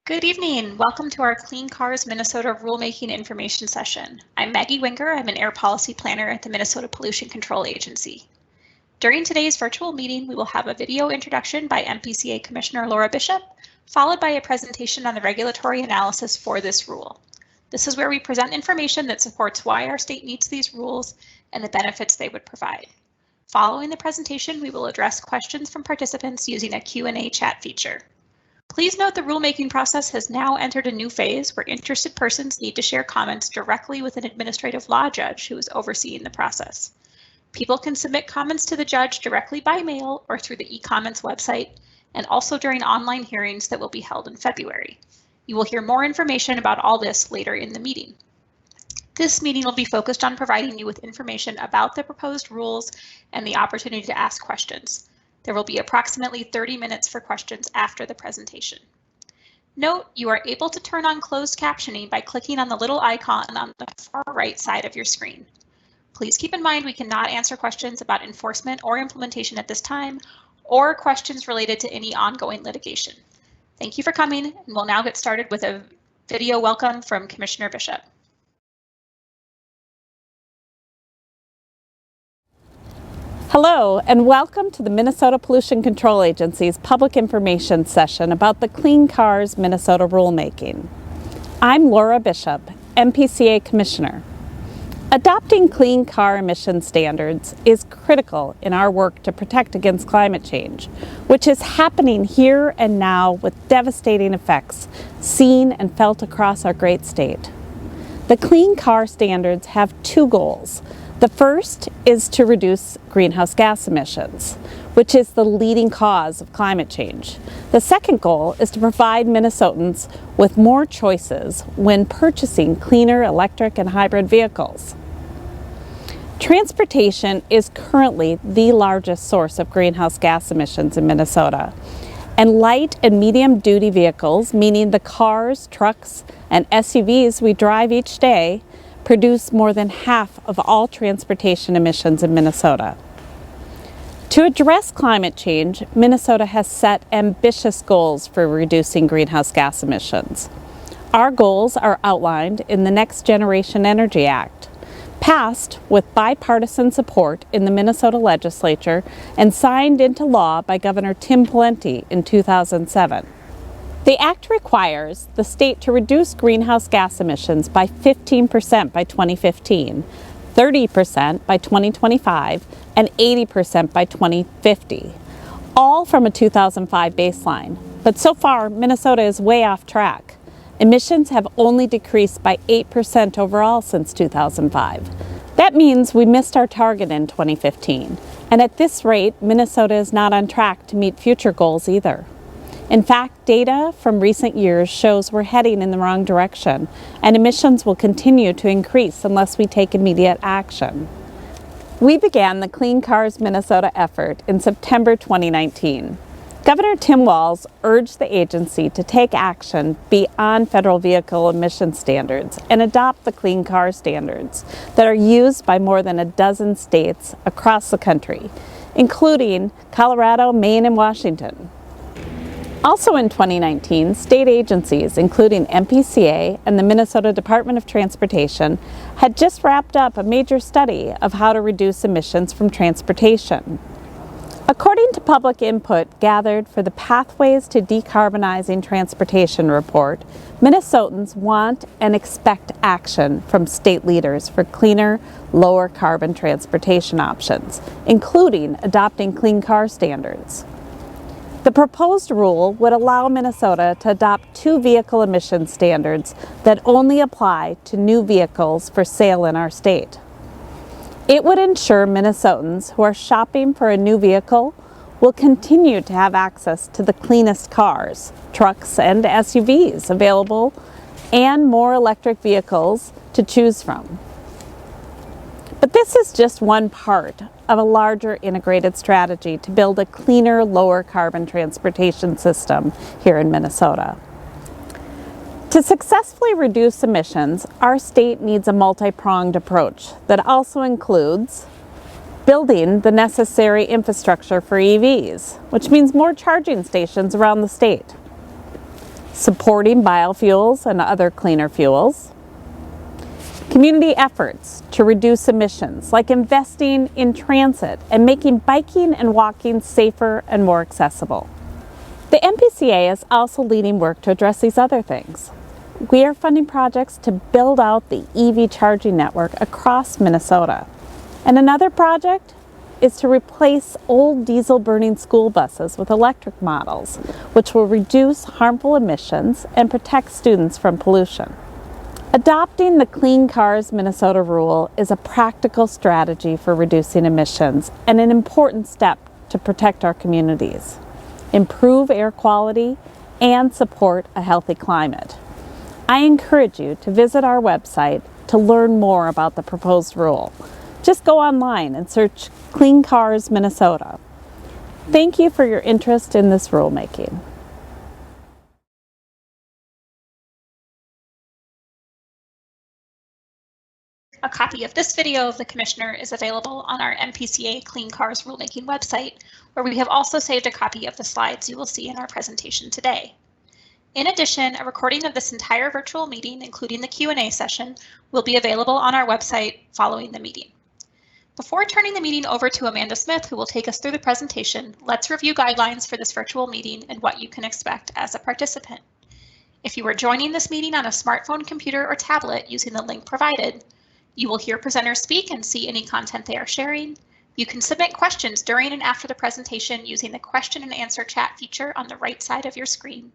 Good evening. Welcome to our Clean Cars Minnesota Rulemaking Information Session. I'm Maggie Winger. I'm an Air Policy Planner at the Minnesota Pollution Control Agency. During today's virtual meeting, we will have a video introduction by MPCA Commissioner Laura Bishop, followed by a presentation on the regulatory analysis for this rule. This is where we present information that supports why our state meets these rules and the benefits they would provide. Following the presentation, we will address questions from participants using a Q&A chat feature. Please note the rulemaking process has now entered a new phase where interested persons need to share comments directly with an administrative law judge who is overseeing the process. People can submit comments to the judge directly by mail or through the e-comments website, and also during online hearings that will be held in February. You will hear more information about all this later in the meeting. This meeting will be focused on providing you with information about the proposed rules and the opportunity to ask questions. There will be approximately 30 minutes for questions after the presentation. Note, you are able to turn on closed captioning by clicking on the little icon on the far right side of your screen. Please keep in mind we cannot answer questions about enforcement or implementation at this time, or questions related to any ongoing litigation. Thank you for coming, and we'll now get started with a video welcome from Commissioner Bishop. Hello, and welcome to the Minnesota Pollution Control Agency's public information session about the Clean Cars Minnesota rulemaking. I'm Laura Bishop, MPCA Commissioner. Adopting clean car emission standards is critical in our work to protect against climate change, which is happening here and now with devastating effects seen and felt across our great state. The clean car standards have two goals. The first is to reduce greenhouse gas emissions, which is the leading cause of climate change. The second goal is to provide Minnesotans with more choices when purchasing cleaner electric and hybrid vehicles. Transportation is currently the largest source of greenhouse gas emissions in Minnesota, and light and medium duty vehicles, meaning the cars, trucks, and SUVs we drive each day, produce more than half of all transportation emissions in Minnesota. To address climate change, Minnesota has set ambitious goals for reducing greenhouse gas emissions. Our goals are outlined in the Next Generation Energy Act, passed with bipartisan support in the Minnesota legislature and signed into law by Governor Tim Pawlenty in 2007. The act requires the state to reduce greenhouse gas emissions by 15% by 2015, 30% by 2025, and 80% by 2050, all from a 2005 baseline. But so far, Minnesota is way off track. Emissions have only decreased by 8% overall since 2005. That means we missed our target in 2015, and at this rate, Minnesota is not on track to meet future goals either. In fact, data from recent years shows we're heading in the wrong direction, and emissions will continue to increase unless we take immediate action. We began the Clean Cars Minnesota effort in September 2019. Governor Tim Walz urged the agency to take action beyond federal vehicle emission standards and adopt the clean car standards that are used by more than a dozen states across the country, including Colorado, Maine, and Washington. Also in 2019, state agencies, including MPCA and the Minnesota Department of Transportation, had just wrapped up a major study of how to reduce emissions from transportation. According to public input gathered for the Pathways to Decarbonizing Transportation report, Minnesotans want and expect action from state leaders for cleaner, lower carbon transportation options, including adopting clean car standards. The proposed rule would allow Minnesota to adopt two vehicle emission standards that only apply to new vehicles for sale in our state. It would ensure Minnesotans who are shopping for a new vehicle will continue to have access to the cleanest cars, trucks, and SUVs available, and more electric vehicles to choose from. But this is just one part of a larger integrated strategy to build a cleaner, lower carbon transportation system here in Minnesota. To successfully reduce emissions, our state needs a multi-pronged approach that also includes building the necessary infrastructure for EVs, which means more charging stations around the state. supporting biofuels and other cleaner fuels, community efforts to reduce emissions, like investing in transit and making biking and walking safer and more accessible. The MPCA is also leading work to address these other things. We are funding projects to build out the EV charging network across Minnesota. And another project is to replace old diesel burning school buses with electric models, which will reduce harmful emissions and protect students from pollution. Adopting the Clean Cars Minnesota rule is a practical strategy for reducing emissions and an important step to protect our communities, improve air quality, and support a healthy climate. I encourage you to visit our website to learn more about the proposed rule. Just go online and search Clean Cars Minnesota. Thank you for your interest in this rulemaking. A copy of this video of the Commissioner is available on our MPCA Clean Cars Rulemaking website, where we have also saved a copy of the slides you will see in our presentation today. In addition, a recording of this entire virtual meeting, including the Q&A session, will be available on our website following the meeting. Before turning the meeting over to Amanda Smith, who will take us through the presentation, let's review guidelines for this virtual meeting and what you can expect as a participant. If you are joining this meeting on a smartphone, computer, or tablet using the link provided, you will hear presenters speak and see any content they are sharing. You can submit questions during and after the presentation using the question and answer chat feature on the right side of your screen.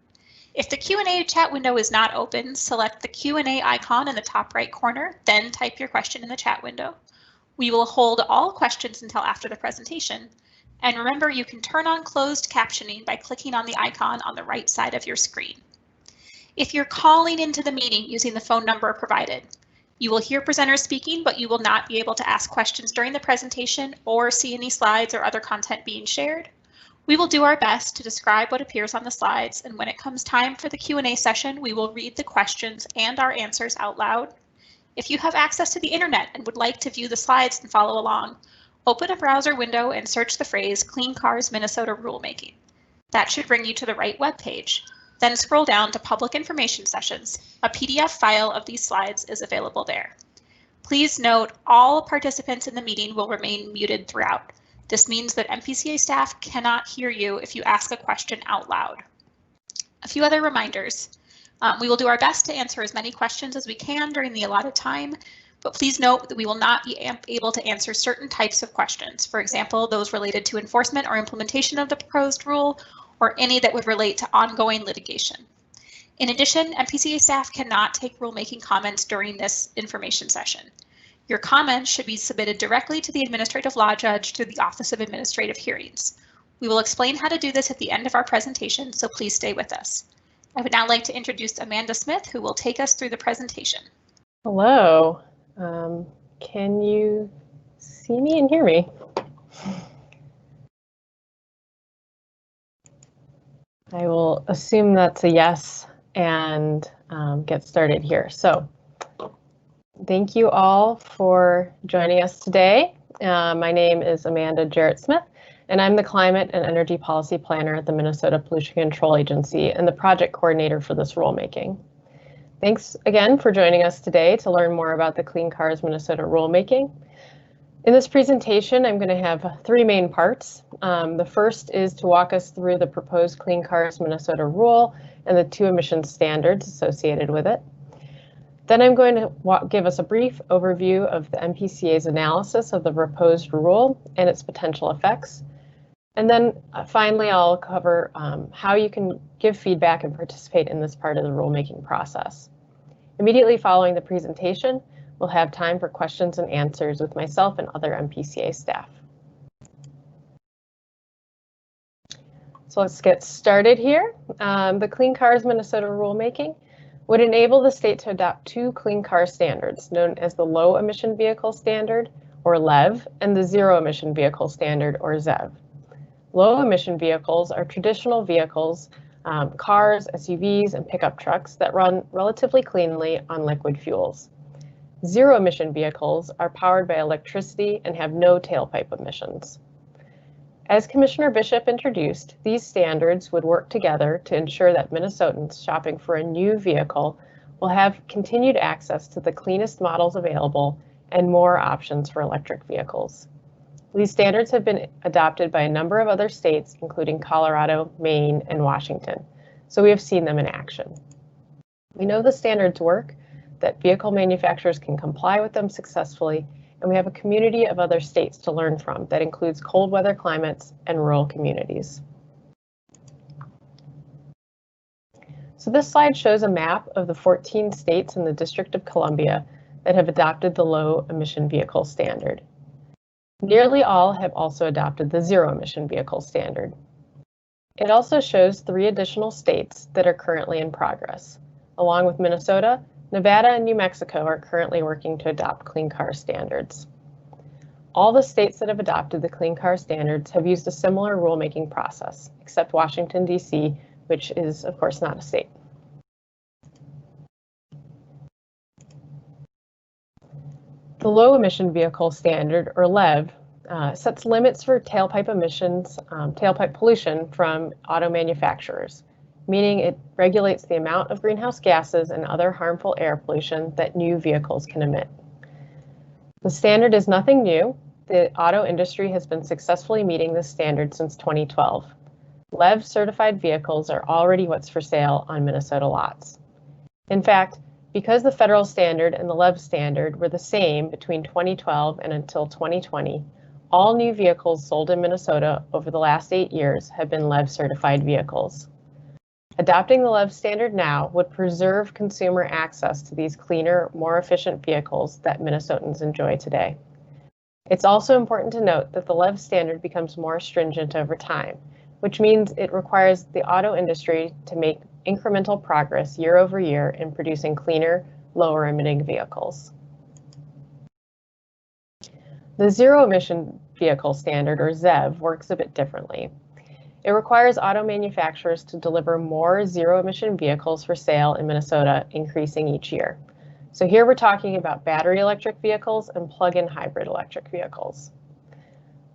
If the Q&A chat window is not open, select the Q&A icon in the top right corner, then type your question in the chat window. We will hold all questions until after the presentation. And remember, you can turn on closed captioning by clicking on the icon on the right side of your screen. If you're calling into the meeting using the phone number provided, you will hear presenters speaking, but you will not be able to ask questions during the presentation or see any slides or other content being shared. We will do our best to describe what appears on the slides, and when it comes time for the Q&A session, we will read the questions and our answers out loud. If you have access to the internet and would like to view the slides and follow along, open a browser window and search the phrase Clean Cars Minnesota Rulemaking. That should bring you to the right web page. Then scroll down to Public Information Sessions. A PDF file of these slides is available there. Please note all participants in the meeting will remain muted throughout. This means that MPCA staff cannot hear you if you ask a question out loud. A few other reminders. We will do our best to answer as many questions as we can during the allotted time, but please note that we will not be able to answer certain types of questions. For example, those related to enforcement or implementation of the proposed rule, or any that would relate to ongoing litigation. In addition, MPCA staff cannot take rulemaking comments during this information session. Your comments should be submitted directly to the administrative law judge through the Office of Administrative Hearings. We will explain how to do this at the end of our presentation, so please stay with us. I would now like to introduce Amanda Smith, who will take us through the presentation. Hello, can you see me and hear me? I will assume that's a yes and get started here. So thank you all for joining us today. My name is Amanda Jarrett Smith, and I'm the Climate and Energy Policy Planner at the Minnesota Pollution Control Agency and the project coordinator for this rulemaking. Thanks again for joining us today to learn more about the Clean Cars Minnesota rulemaking. In this presentation, I'm going to have three main parts. The first is to walk us through the proposed Clean Cars Minnesota rule and the 2 emission standards associated with it. Then I'm going to give us a brief overview of the MPCA's analysis of the proposed rule and its potential effects. And then finally, I'll cover how you can give feedback and participate in this part of the rulemaking process. Immediately following the presentation, we'll have time for questions and answers with myself and other MPCA staff. So let's get started here. The Clean Cars Minnesota rulemaking would enable the state to adopt 2 clean car standards known as the Low Emission Vehicle Standard, or LEV, and the Zero Emission Vehicle Standard, or ZEV. Low emission vehicles are traditional vehicles, cars, SUVs, and pickup trucks that run relatively cleanly on liquid fuels. Zero emission vehicles are powered by electricity and have no tailpipe emissions. As Commissioner Bishop introduced, these standards would work together to ensure that Minnesotans shopping for a new vehicle will have continued access to the cleanest models available and more options for electric vehicles. These standards have been adopted by a number of other states, including Colorado, Maine, and Washington, so we have seen them in action. We know the standards work, that vehicle manufacturers can comply with them successfully, and we have a community of other states to learn from that includes cold weather climates and rural communities. So this slide shows a map of the 14 states in the District of Columbia that have adopted the low emission vehicle standard. Nearly all have also adopted the zero emission vehicle standard. It also shows 3 additional states that are currently in progress. Along with Minnesota, Nevada and New Mexico are currently working to adopt clean car standards. All the states that have adopted the clean car standards have used a similar rulemaking process, except Washington, D.C., which is, of course, not a state. The low emission vehicle standard, or LEV, sets limits for tailpipe emissions, tailpipe pollution from auto manufacturers, meaning it regulates the amount of greenhouse gases and other harmful air pollution that new vehicles can emit. The standard is nothing new. The auto industry has been successfully meeting this standard since 2012. LEV certified vehicles are already what's for sale on Minnesota lots. In fact, because the federal standard and the LEV standard were the same between 2012 and until 2020, all new vehicles sold in Minnesota over the last 8 years have been LEV certified vehicles. Adopting the LEV standard now would preserve consumer access to these cleaner, more efficient vehicles that Minnesotans enjoy today. It's also important to note that the LEV standard becomes more stringent over time, which means it requires the auto industry to make incremental progress year over year in producing cleaner, lower emitting vehicles. The zero emission vehicle standard, or ZEV, works a bit differently. It requires auto manufacturers to deliver more zero emission vehicles for sale in Minnesota, increasing each year. So here we're talking about battery electric vehicles and plug-in hybrid electric vehicles.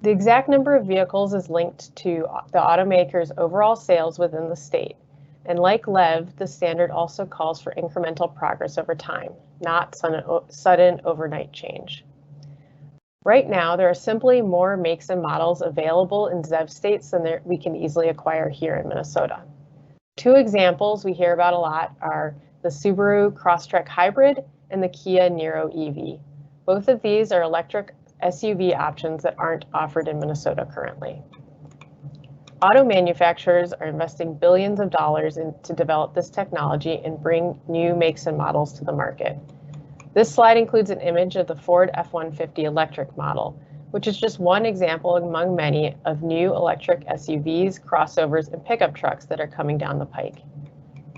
The exact number of vehicles is linked to the automaker's overall sales within the state. And like LEV, the standard also calls for incremental progress over time, not sudden overnight change. Right now, there are simply more makes and models available in ZEV states than we can easily acquire here in Minnesota. 2 examples we hear about a lot are the Subaru Crosstrek Hybrid and the Kia Niro EV. Both of these are electric SUV options that aren't offered in Minnesota currently. Auto manufacturers are investing billions of dollars to develop this technology and bring new makes and models to the market. This slide includes an image of the Ford F-150 electric model, which is just one example among many of new electric SUVs, crossovers, and pickup trucks that are coming down the pike.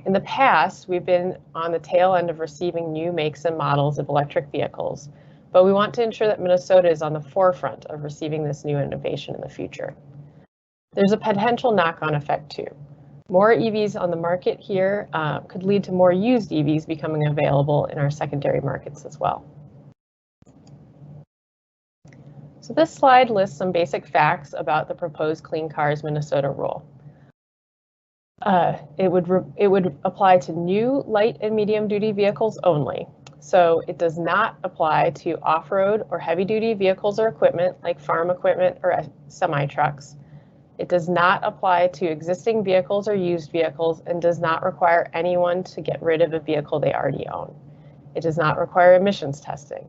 In the past, we've been on the tail end of receiving new makes and models of electric vehicles, but we want to ensure that Minnesota is on the forefront of receiving this new innovation in the future. There's a potential knock-on effect too. More EVs on the market here could lead to more used EVs becoming available in our secondary markets as well. So this slide lists some basic facts about the proposed Clean Cars Minnesota rule. It would apply to new light and medium duty vehicles only. So it does not apply to off-road or heavy duty vehicles or equipment like farm equipment or semi-trucks. It does not apply to existing vehicles or used vehicles and does not require anyone to get rid of a vehicle they already own. It does not require emissions testing.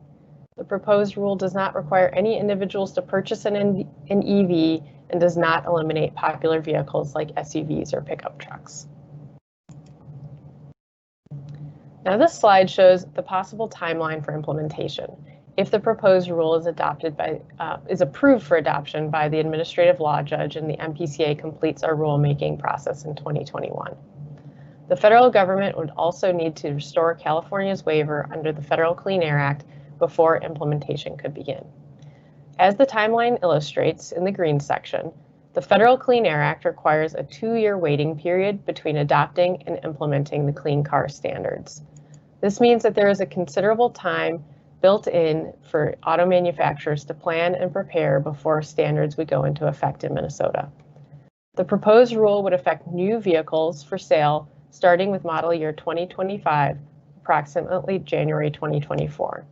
The proposed rule does not require any individuals to purchase an EV and does not eliminate popular vehicles like SUVs or pickup trucks. Now this slide shows the possible timeline for implementation if the proposed rule is approved for adoption by the administrative law judge and the MPCA completes our rulemaking process in 2021. The federal government would also need to restore California's waiver under the Federal Clean Air Act before implementation could begin. As the timeline illustrates in the green section, the Federal Clean Air Act requires a 2-year waiting period between adopting and implementing the Clean Car standards. This means that there is a considerable time built in for auto manufacturers to plan and prepare before standards would go into effect in Minnesota. The proposed rule would affect new vehicles for sale starting with model year 2025, approximately January 2024.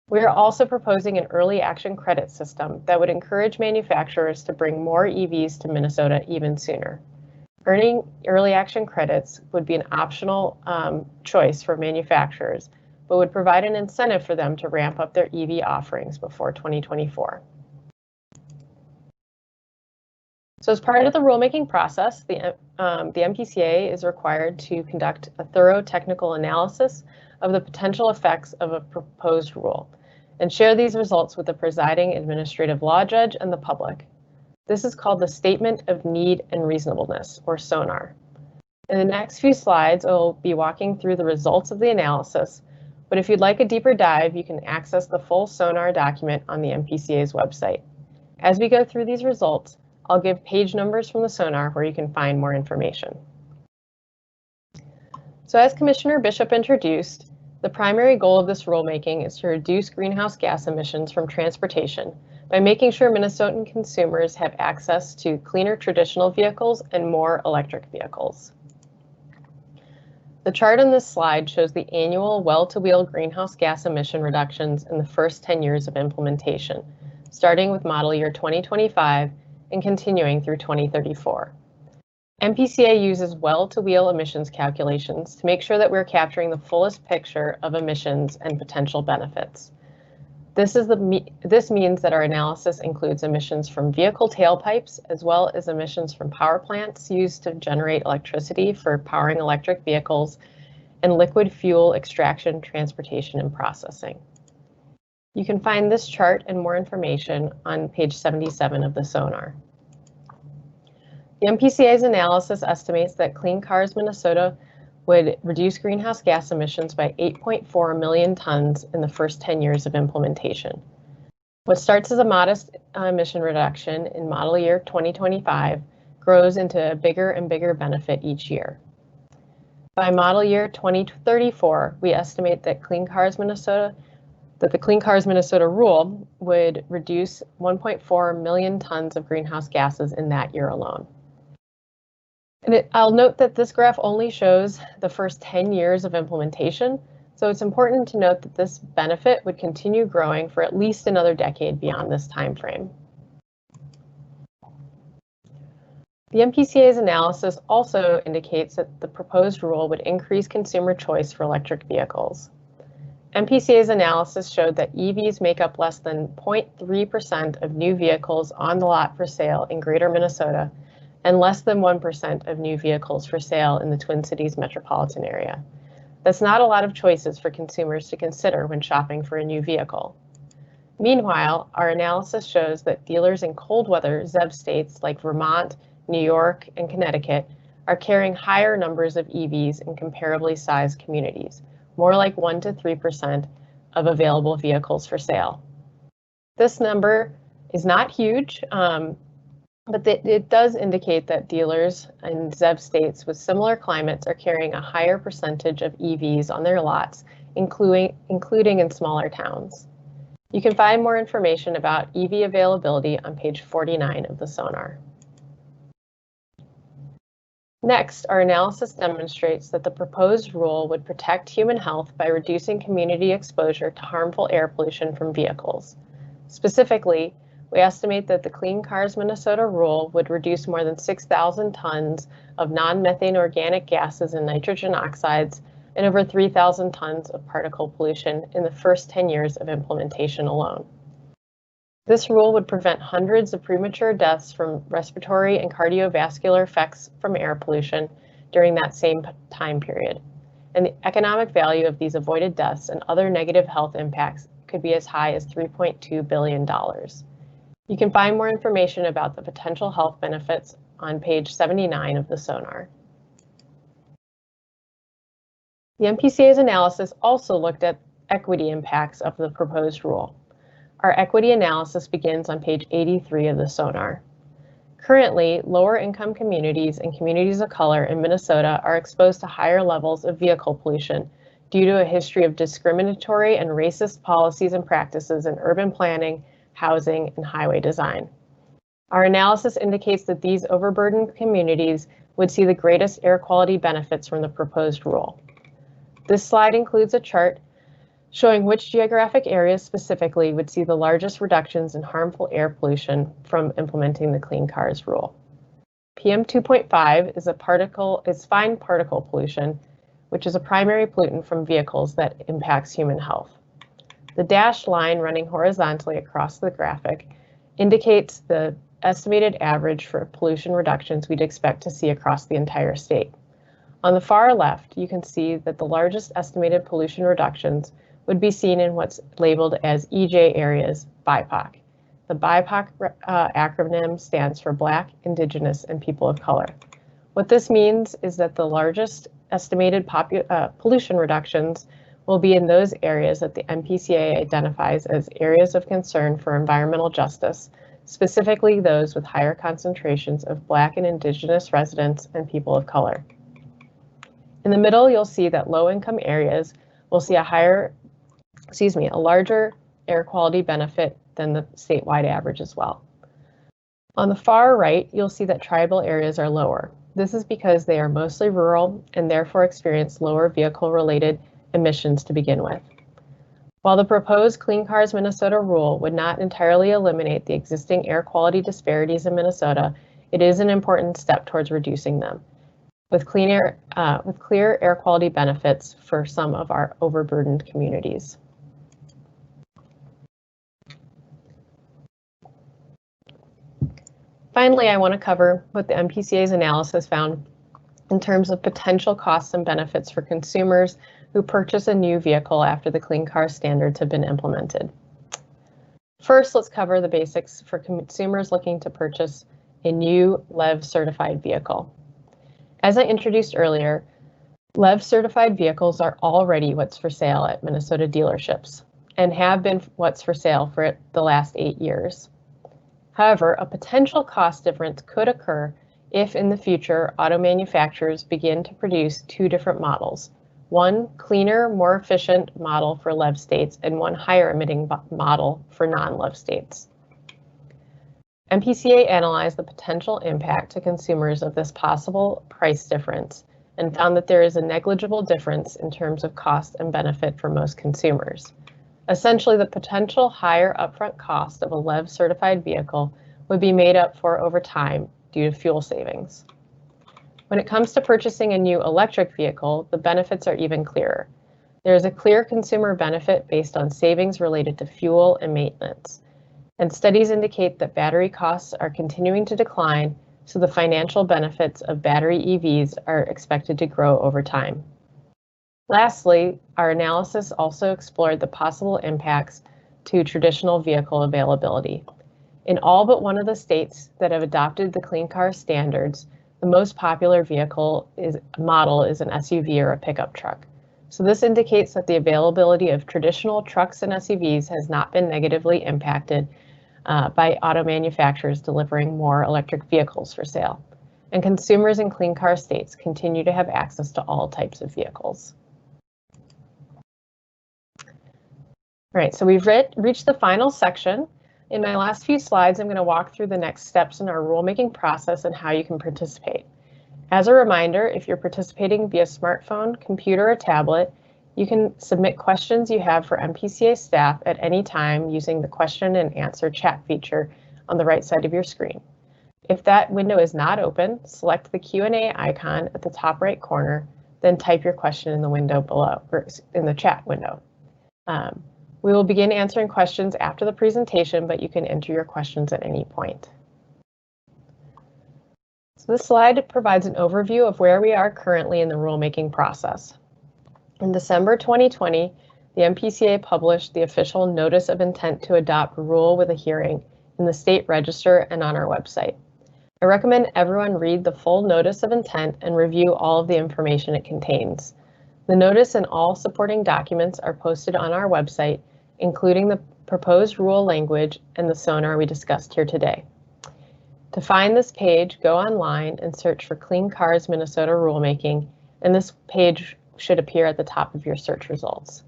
We are also proposing an early action credit system that would encourage manufacturers to bring more EVs to Minnesota even sooner. Earning early action credits would be an optional choice for manufacturers, but would provide an incentive for them to ramp up their EV offerings before 2024. So as part of the rulemaking process, the MPCA is required to conduct a thorough technical analysis of the potential effects of a proposed rule and share these results with the presiding administrative law judge and the public. This is called the Statement of Need and Reasonableness, or SONAR. In the next few slides, I'll be walking through the results of the analysis, but if you'd like a deeper dive, you can access the full SONAR document on the MPCA's website. As we go through these results, I'll give page numbers from the SONAR where you can find more information. So as Commissioner Bishop introduced, the primary goal of this rulemaking is to reduce greenhouse gas emissions from transportation by making sure Minnesotan consumers have access to cleaner traditional vehicles and more electric vehicles. The chart on this slide shows the annual well-to-wheel greenhouse gas emission reductions in the first 10 years of implementation, starting with model year 2025 and continuing through 2034. MPCA uses well-to-wheel emissions calculations to make sure that we're capturing the fullest picture of emissions and potential benefits. This means that our analysis includes emissions from vehicle tailpipes, as well as emissions from power plants used to generate electricity for powering electric vehicles, and liquid fuel extraction, transportation, and processing. You can find this chart and more information on page 77 of the SONAR. The MPCA's analysis estimates that Clean Cars Minnesota would reduce greenhouse gas emissions by 8.4 million tons in the first 10 years of implementation. What starts as a modest emission reduction in model year 2025 grows into a bigger and bigger benefit each year. By model year 2034, we estimate that the Clean Cars Minnesota rule would reduce 1.4 million tons of greenhouse gases in that year alone. And I'll note that this graph only shows the first 10 years of implementation, so it's important to note that this benefit would continue growing for at least another decade beyond this time frame. The MPCA's analysis also indicates that the proposed rule would increase consumer choice for electric vehicles. MPCA's analysis showed that EVs make up less than 0.3% of new vehicles on the lot for sale in Greater Minnesota, and less than 1% of new vehicles for sale in the Twin Cities metropolitan area. That's not a lot of choices for consumers to consider when shopping for a new vehicle. Meanwhile, our analysis shows that dealers in cold weather ZEB states like Vermont, New York, and Connecticut are carrying higher numbers of EVs in comparably sized communities, more like 1 to 3% of available vehicles for sale. This number is not huge, but it does indicate that dealers in ZEB states with similar climates are carrying a higher percentage of EVs on their lots, including in smaller towns. You can find more information about EV availability on page 49 of the SONAR. Next, our analysis demonstrates that the proposed rule would protect human health by reducing community exposure to harmful air pollution from vehicles. Specifically, we estimate that the Clean Cars Minnesota rule would reduce more than 6,000 tons of non-methane organic gases and nitrogen oxides and over 3,000 tons of particle pollution in the first 10 years of implementation alone. This rule would prevent hundreds of premature deaths from respiratory and cardiovascular effects from air pollution during that same time period. And the economic value of these avoided deaths and other negative health impacts could be as high as $3.2 billion. You can find more information about the potential health benefits on page 79 of the SONAR. The MPCA's analysis also looked at equity impacts of the proposed rule. Our equity analysis begins on page 83 of the SONAR. Currently, lower income communities and communities of color in Minnesota are exposed to higher levels of vehicle pollution due to a history of discriminatory and racist policies and practices in urban planning, housing, and highway design. Our analysis indicates that these overburdened communities would see the greatest air quality benefits from the proposed rule. This slide includes a chart showing which geographic areas specifically would see the largest reductions in harmful air pollution from implementing the Clean Cars rule. PM 2.5 is fine particle pollution, which is a primary pollutant from vehicles that impacts human health. The dashed line running horizontally across the graphic indicates the estimated average for pollution reductions we'd expect to see across the entire state. On the far left, you can see that the largest estimated pollution reductions would be seen in what's labeled as EJ areas, BIPOC. The BIPOC acronym stands for Black, Indigenous, and People of Color. What this means is that the largest estimated pollution reductions will be in those areas that the MPCA identifies as areas of concern for environmental justice, specifically those with higher concentrations of Black and Indigenous residents and people of color. In the middle, you'll see that low-income areas will see a larger air quality benefit than the statewide average as well. On the far right, you'll see that tribal areas are lower. This is because they are mostly rural and therefore experience lower vehicle-related emissions to begin with. While the proposed Clean Cars Minnesota rule would not entirely eliminate the existing air quality disparities in Minnesota, it is an important step towards reducing them, with clear air quality benefits for some of our overburdened communities. Finally, I want to cover what the MPCA's analysis found in terms of potential costs and benefits for consumers who purchase a new vehicle after the Clean Car standards have been implemented. First, let's cover the basics for consumers looking to purchase a new LEV certified vehicle. As I introduced earlier, LEV certified vehicles are already what's for sale at Minnesota dealerships and have been what's for sale for the last 8 years. However, a potential cost difference could occur if in the future auto manufacturers begin to produce two different models, one cleaner, more efficient model for LEV states and one higher emitting model for non-LEV states. MPCA analyzed the potential impact to consumers of this possible price difference and found that there is a negligible difference in terms of cost and benefit for most consumers. Essentially, the potential higher upfront cost of a LEV certified vehicle would be made up for over time due to fuel savings. When it comes to purchasing a new electric vehicle, the benefits are even clearer. There is a clear consumer benefit based on savings related to fuel and maintenance. And studies indicate that battery costs are continuing to decline, so the financial benefits of battery EVs are expected to grow over time. Lastly, our analysis also explored the possible impacts to traditional vehicle availability. In all but one of the states that have adopted the Clean Car standards, the most popular vehicle model is an SUV or a pickup truck. So this indicates that the availability of traditional trucks and SUVs has not been negatively impacted by auto manufacturers delivering more electric vehicles for sale. And consumers in Clean Car states continue to have access to all types of vehicles. All right, so we've reached the final section. In my last few slides, I'm going to walk through the next steps in our rulemaking process and how you can participate. As a reminder, if you're participating via smartphone, computer, or tablet, you can submit questions you have for MPCA staff at any time using the question and answer chat feature on the right side of your screen. If that window is not open, select the Q&A icon at the top right corner, then type your question in the window below, or in the chat window. We will begin answering questions after the presentation, but you can enter your questions at any point. So this slide provides an overview of where we are currently in the rulemaking process. In December 2020, the MPCA published the official Notice of Intent to Adopt Rule with a Hearing in the State Register and on our website. I recommend everyone read the full Notice of Intent and review all of the information it contains. The notice and all supporting documents are posted on our website, including the proposed rule language and the sonar we discussed here today. To find this page, go online and search for Clean Cars Minnesota Rulemaking, and this page should appear at the top of your search results.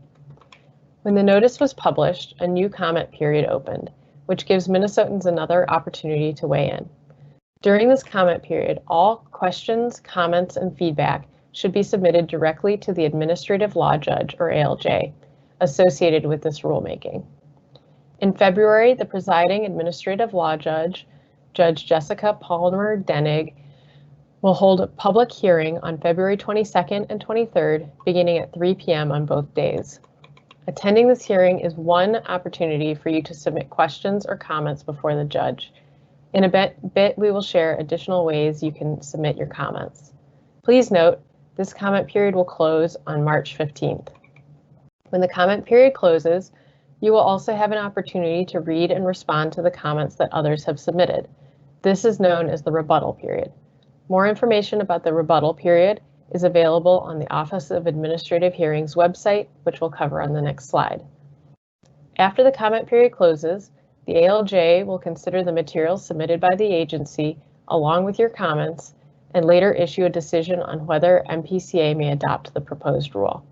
When the notice was published, a new comment period opened, which gives Minnesotans another opportunity to weigh in. During this comment period, all questions, comments, and feedback should be submitted directly to the Administrative Law Judge, or ALJ, associated with this rulemaking. In February, the presiding Administrative Law Judge, Judge Jessica Palmer Denig, will hold a public hearing on February 22nd and 23rd, beginning at 3 p.m. on both days. Attending this hearing is one opportunity for you to submit questions or comments before the judge. In a bit, we will share additional ways you can submit your comments. Please note, this comment period will close on March 15th. When the comment period closes, you will also have an opportunity to read and respond to the comments that others have submitted. This is known as the rebuttal period. More information about the rebuttal period is available on the Office of Administrative Hearings website, which we'll cover on the next slide. After the comment period closes, the ALJ will consider the materials submitted by the agency along with your comments and later issue a decision on whether MPCA may adopt the proposed rule.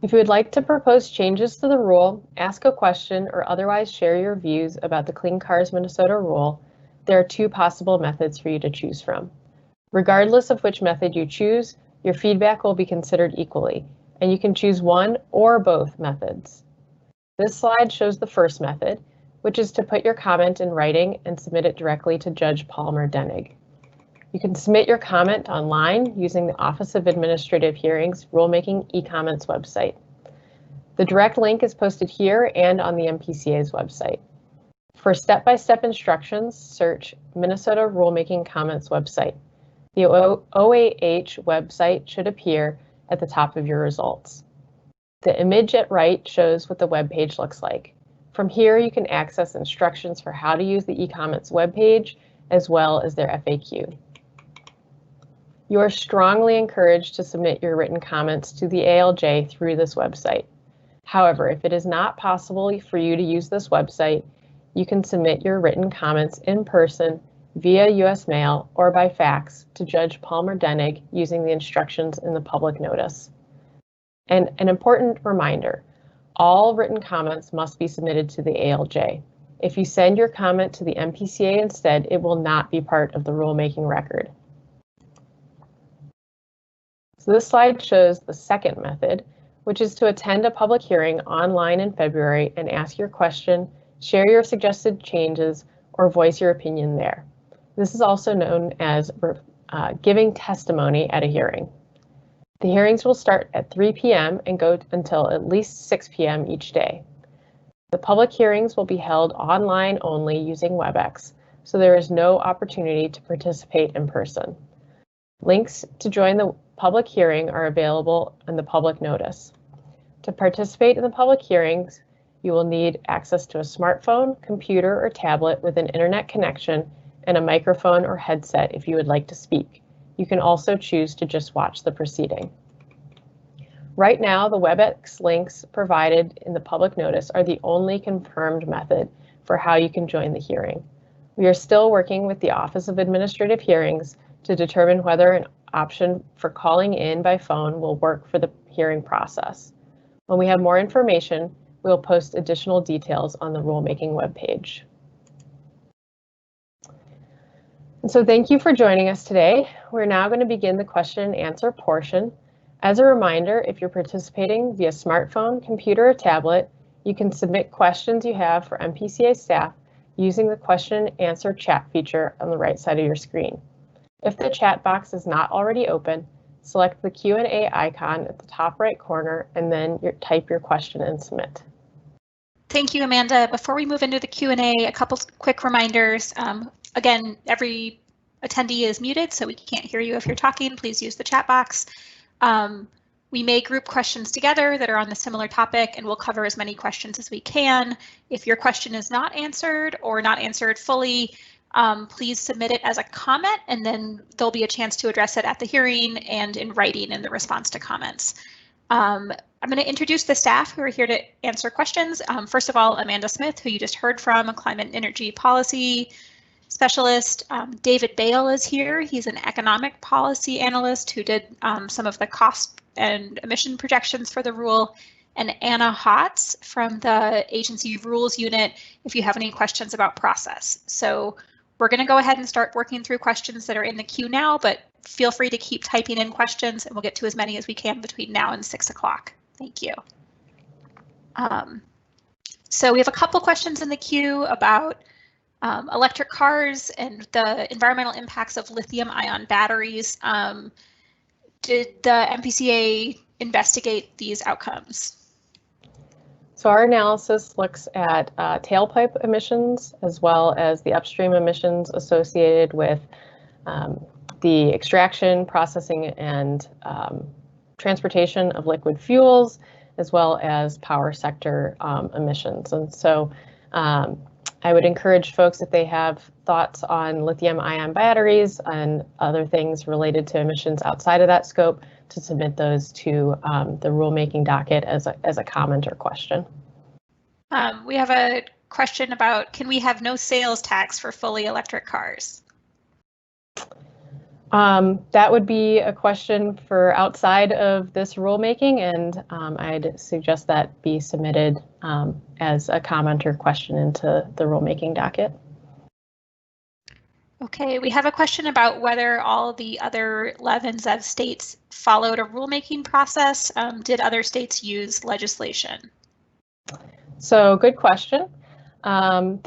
If you would like to propose changes to the rule, ask a question, or otherwise share your views about the Clean Cars Minnesota rule, there are two possible methods for you to choose from. Regardless of which method you choose, your feedback will be considered equally, and you can choose one or both methods. This slide shows the first method, which is to put your comment in writing and submit it directly to Judge Palmer Denig. You can submit your comment online using the Office of Administrative Hearings Rulemaking e-comments website. The direct link is posted here and on the MPCA's website. For step-by-step instructions, search Minnesota Rulemaking Comments website. The OAH website should appear at the top of your results. The image at right shows what the web page looks like. From here, you can access instructions for how to use the e-comments web page, as well as their FAQ. You are strongly encouraged to submit your written comments to the ALJ through this website. However, if it is not possible for you to use this website, you can submit your written comments in person via U.S. mail or by fax to Judge Palmer Denig using the instructions in the public notice. And an important reminder, all written comments must be submitted to the ALJ. If you send your comment to the MPCA instead, it will not be part of the rulemaking record. So this slide shows the second method, which is to attend a public hearing online in February and ask your question, share your suggested changes, or voice your opinion there. This is also known as giving testimony at a hearing. The hearings will start at 3 p.m. and go until at least 6 p.m. each day. The public hearings will be held online only using WebEx, so there is no opportunity to participate in person. Links to join the public hearing are available in the public notice. To participate in the public hearings, you will need access to a smartphone, computer, or tablet with an internet connection and a microphone or headset if you would like to speak. You can also choose to just watch the proceeding. Right now, the WebEx links provided in the public notice are the only confirmed method for how you can join the hearing. We are still working with the Office of Administrative Hearings to determine whether an option for calling in by phone will work for the hearing process. When we have more information, we will post additional details on the rulemaking webpage. And so thank you for joining us today. We're now going to begin the question and answer portion. As a reminder, if you're participating via smartphone, computer, or tablet, you can submit questions you have for MPCA staff using the question and answer chat feature on the right side of your screen. If the chat box is not already open, select the Q&A icon at the top right corner and then type your question and submit. Thank you, Amanda. Before we move into the Q&A, a couple quick reminders. Again, every attendee is muted, so we can't hear you if you're talking. Please use the chat box. We may group questions together that are on the similar topic, and we'll cover as many questions as we can. If your question is not answered or not answered fully, please submit it as a comment, and then there'll be a chance to address it at the hearing and in writing in the response to comments. I'm going to introduce the staff who are here to answer questions. First of all, Amanda Smith, who you just heard from, Climate and Energy Policy. specialist. David Bale is here. He's an economic policy analyst who did some of the cost and emission projections for the rule. And Anna Hotz from the agency rules unit if you have any questions about process. So we're going to go ahead and start working through questions that are in the queue now, but feel free to keep typing in questions and we'll get to as many as we can between now and 6 o'clock. Thank you. So we have a couple questions in the queue about electric cars and the environmental impacts of lithium-ion batteries. Did the MPCA investigate these outcomes? So our analysis looks at tailpipe emissions as well as the upstream emissions associated with the extraction, processing, and transportation of liquid fuels, as well as power sector emissions. And so I would encourage folks, if they have thoughts on lithium-ion batteries and other things related to emissions outside of that scope, to submit those to the rulemaking docket as a comment or question. We have a question about, can we have no sales tax for fully electric cars? That would be a question for outside of this rulemaking, and I'd suggest that be submitted as a comment or question into the rulemaking docket. Okay, we have a question about whether all the other LEV and ZEV states followed a rulemaking process. Did other states use legislation? So good question. All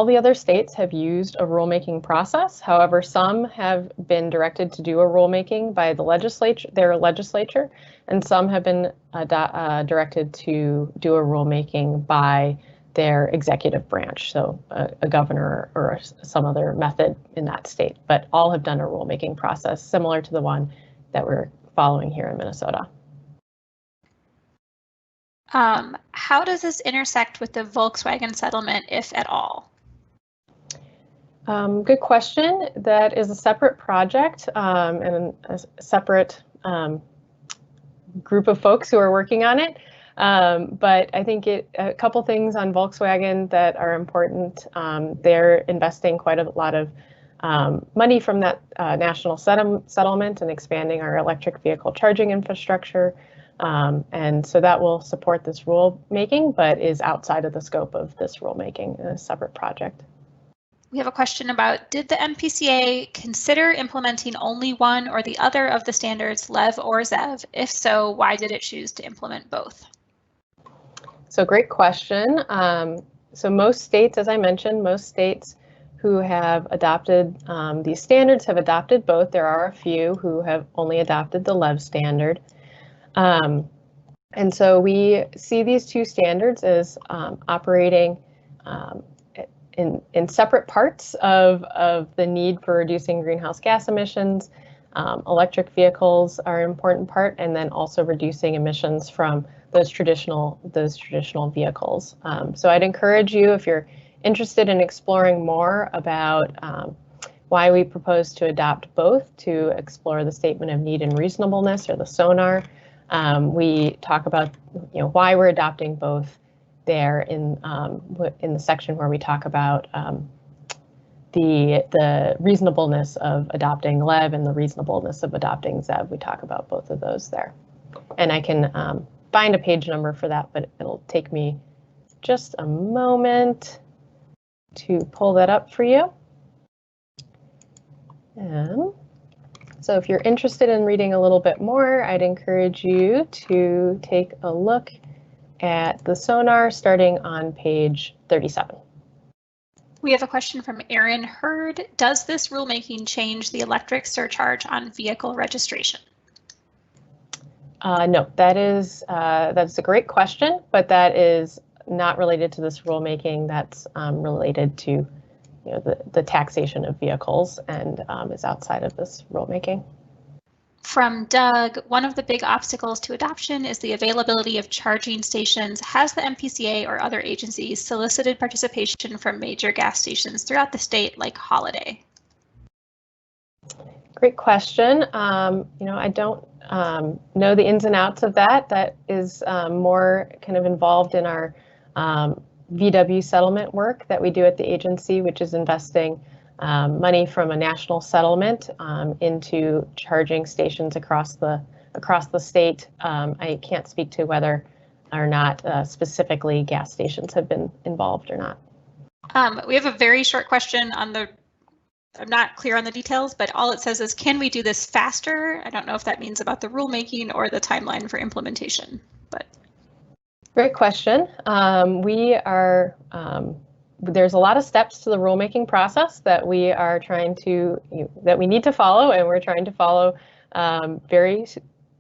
the other states have used a rulemaking process. However, some have been directed to do a rulemaking by their legislature, and some have been directed to do a rulemaking by their executive branch, so a governor or some other method in that state. But all have done a rulemaking process similar to the one that we're following here in Minnesota. How does this intersect with the Volkswagen settlement, if at all? Good question. That is a separate project and a separate group of folks who are working on it. But I think a couple things on Volkswagen that are important. They're investing quite a lot of money from that national settlement and expanding our electric vehicle charging infrastructure. And so that will support this rulemaking, but is outside of the scope of this rulemaking in a separate project. We have a question about, did the MPCA consider implementing only one or the other of the standards, LEV or ZEV? If so, why did it choose to implement both? So great question. So most states, as I mentioned, most states who have adopted these standards have adopted both. There are a few who have only adopted the LEV standard. And so we see these two standards as operating in separate parts of the need for reducing greenhouse gas emissions. Electric vehicles are an important part, and then also reducing emissions from those traditional vehicles. So I'd encourage you, if you're interested in exploring more about why we propose to adopt both, to explore the statement of need and reasonableness, or the SONAR. We talk about why we're adopting both there in the section where we talk about the reasonableness of adopting LEV and the reasonableness of adopting ZEV. We talk about both of those there. And I can find a page number for that, but it'll take me just a moment to pull that up for you. And so if you're interested in reading a little bit more, I'd encourage you to take a look at the SONAR starting on page 37. We have a question from Aaron Hurd. Does this rulemaking change the electric surcharge on vehicle registration? No, that's a great question, but that is not related to this rulemaking. That's related to the taxation of vehicles, and is outside of this rulemaking. From Doug, one of the big obstacles to adoption is the availability of charging stations. Has the MPCA or other agencies solicited participation from major gas stations throughout the state, like Holiday? Great question. I don't know the ins and outs of that. That is more kind of involved in our VW settlement work that we do at the agency, which is investing money from a national settlement into charging stations across the state. I can't speak to whether or not specifically gas stations have been involved or not. We have a very short question on the, I'm not clear on the details, but all it says is, can we do this faster? I don't know if that means about the rulemaking or the timeline for implementation, but. Great question. There's a lot of steps to the rulemaking process that we are trying to, that we need to follow, and we're trying to follow very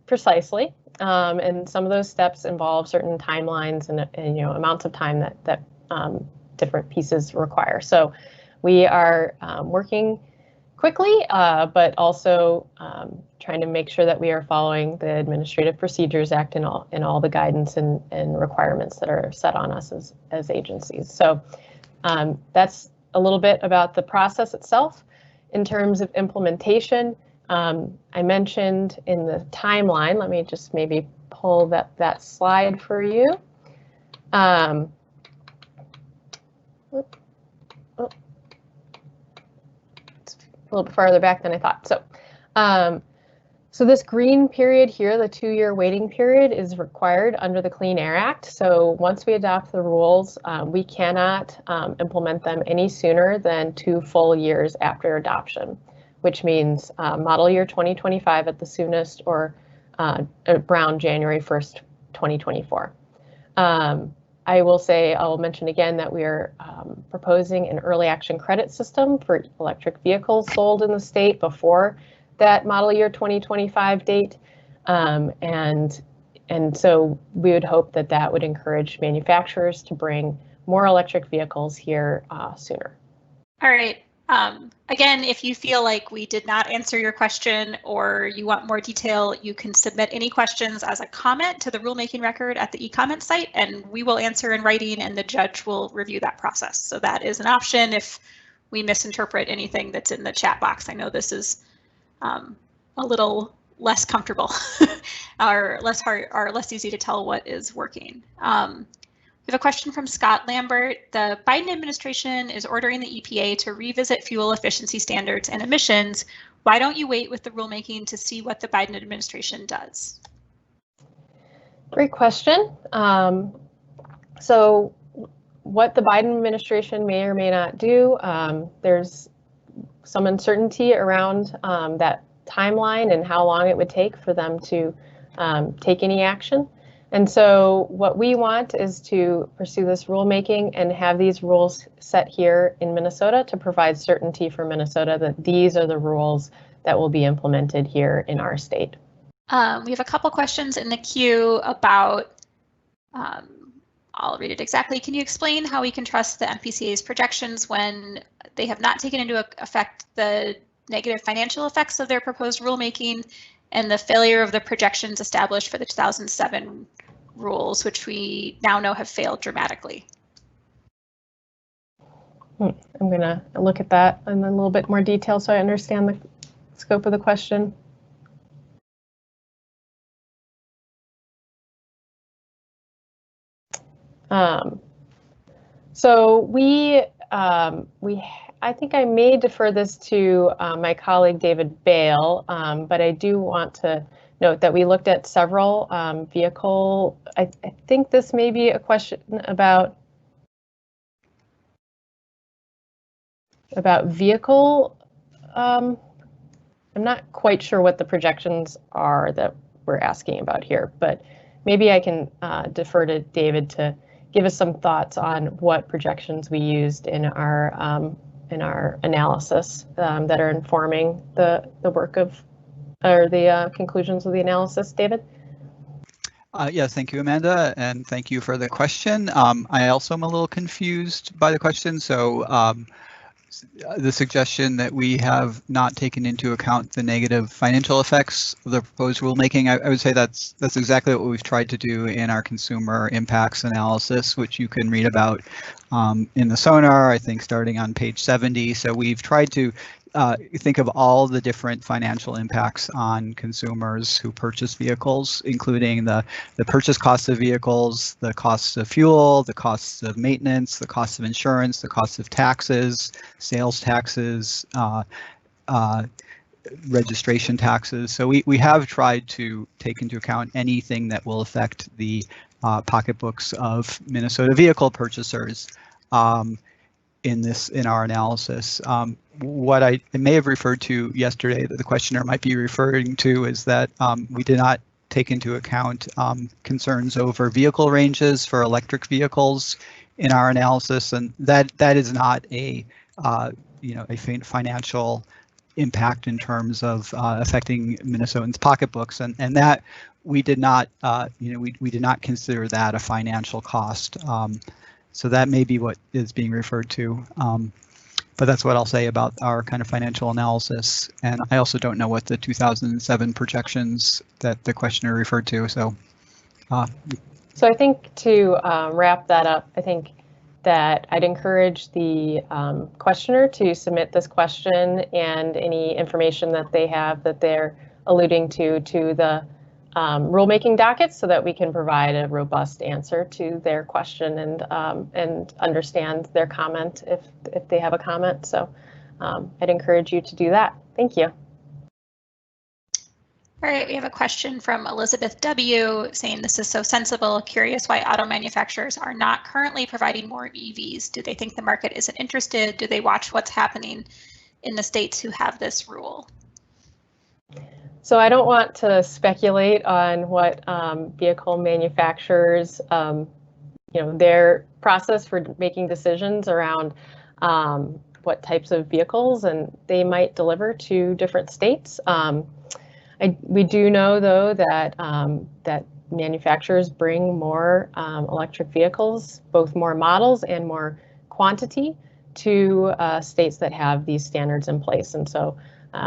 precisely. And some of those steps involve certain timelines and amounts of time that different pieces require. So we are working quickly, but also trying to make sure that we are following the Administrative Procedures Act and all the guidance and requirements that are set on us as agencies. So that's a little bit about the process itself. In terms of implementation, I mentioned in the timeline, let me just maybe pull that slide for you. It's a little bit farther back than I thought. So this green period here, the 2-year waiting period, is required under the Clean Air Act. So once we adopt the rules, we cannot implement them any sooner than 2 full years after adoption, which means model year 2025 at the soonest, or around January 1st, 2024. I'll mention again that we are proposing an early action credit system for electric vehicles sold in the state before that model year 2025 date. And so we would hope that that would encourage manufacturers to bring more electric vehicles here sooner. All right. Again, if you feel like we did not answer your question or you want more detail, you can submit any questions as a comment to the rulemaking record at the e-comment site, and we will answer in writing and the judge will review that process. So that is an option if we misinterpret anything that's in the chat box. I know this is a little less comfortable or less easy to tell what is working. We have a question from Scott Lambert. The Biden administration is ordering the EPA to revisit fuel efficiency standards and emissions. Why don't you wait with the rulemaking to see what the Biden administration does? Great question. So what the Biden administration may or may not do, there's some uncertainty around that timeline and how long it would take for them to take any action. And so what we want is to pursue this rulemaking and have these rules set here in Minnesota to provide certainty for Minnesota that these are the rules that will be implemented here in our state. We have a couple questions in the queue about, I'll read it exactly. Can you explain how we can trust the MPCA's projections when they have not taken into effect the negative financial effects of their proposed rulemaking and the failure of the projections established for the 2007 rules, which we now know have failed dramatically? I'm going to look at that in a little bit more detail so I understand the scope of the question. So I think I may defer this to my colleague David Bale, but I do want to note that we looked at several vehicle. I think this may be a question about vehicle. I'm not quite sure what the projections are that we're asking about here, but maybe I can defer to David to give us some thoughts on what projections we used in our analysis that are informing the work of, or the conclusions of the analysis. David? Yes, thank you, Amanda, and thank you for the question. I also am a little confused by the question. So the suggestion that we have not taken into account the negative financial effects of the proposed rulemaking, I would say that's exactly what we've tried to do in our consumer impacts analysis, which you can read about in the SONAR, I think starting on page 70. So we've tried to think of all the different financial impacts on consumers who purchase vehicles, including the purchase cost of vehicles, the costs of fuel, the costs of maintenance, the costs of insurance, the costs of taxes, sales taxes, registration taxes. So we have tried to take into account anything that will affect the pocketbooks of Minnesota vehicle purchasers in our analysis. What I may have referred to yesterday that the questioner might be referring to is that we did not take into account concerns over vehicle ranges for electric vehicles in our analysis, and that is not a a financial impact in terms of affecting Minnesotans' pocketbooks, and that we did not we did not consider that a financial cost. So that may be what is being referred to, but that's what I'll say about our kind of financial analysis. And I also don't know what the 2007 projections that the questioner referred to. So I think to wrap that up, I think that I'd encourage the questioner to submit this question and any information that they have that they're alluding to the rulemaking docket, so that we can provide a robust answer to their question and understand their comment if they have a comment. So I'd encourage you to do that. Thank you. All right, we have a question from Elizabeth W. saying, this is so sensible. Curious why auto manufacturers are not currently providing more EVs. Do they think the market isn't interested? Do they watch what's happening in the states who have this rule? So I don't want to speculate on what vehicle manufacturers, their process for making decisions around what types of vehicles and they might deliver to different states. We do know, though, that that manufacturers bring more electric vehicles, both more models and more quantity, to states that have these standards in place. And so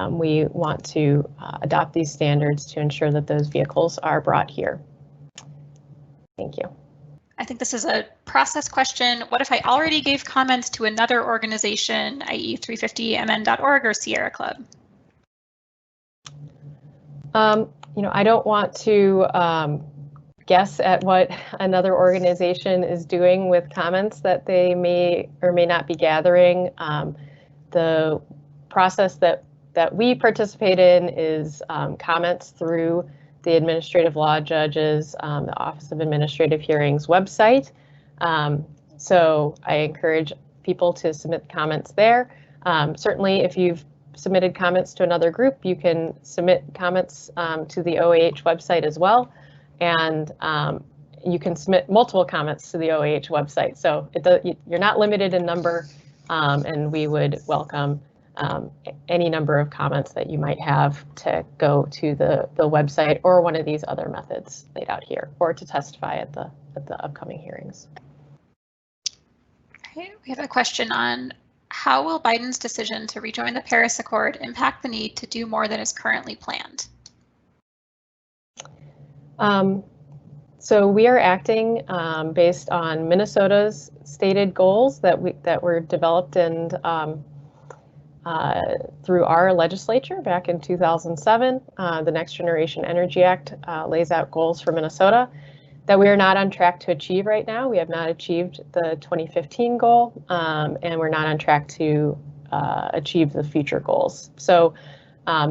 we want to adopt these standards to ensure that those vehicles are brought here. Thank you. I think this is a process question. What if I already gave comments to another organization, i.e. 350mn.org or Sierra Club? I don't want to guess at what another organization is doing with comments that they may or may not be gathering. The process that we participate in is comments through the administrative law judge's, the Office of Administrative Hearings website. So I encourage people to submit comments there. Certainly, if you've submitted comments to another group, you can submit comments to the OAH website as well, and you can submit multiple comments to the OAH website. So you're not limited in number, and we would welcome any number of comments that you might have to go to the website or one of these other methods laid out here, or to testify at the upcoming hearings. Okay, we have a question on how will Biden's decision to rejoin the Paris Accord impact the need to do more than is currently planned? So we are acting based on Minnesota's stated goals that were developed and through our legislature back in 2007. The Next Generation Energy Act lays out goals for Minnesota that we are not on track to achieve right now. We have not achieved the 2015 goal, and we're not on track to achieve the future goals. So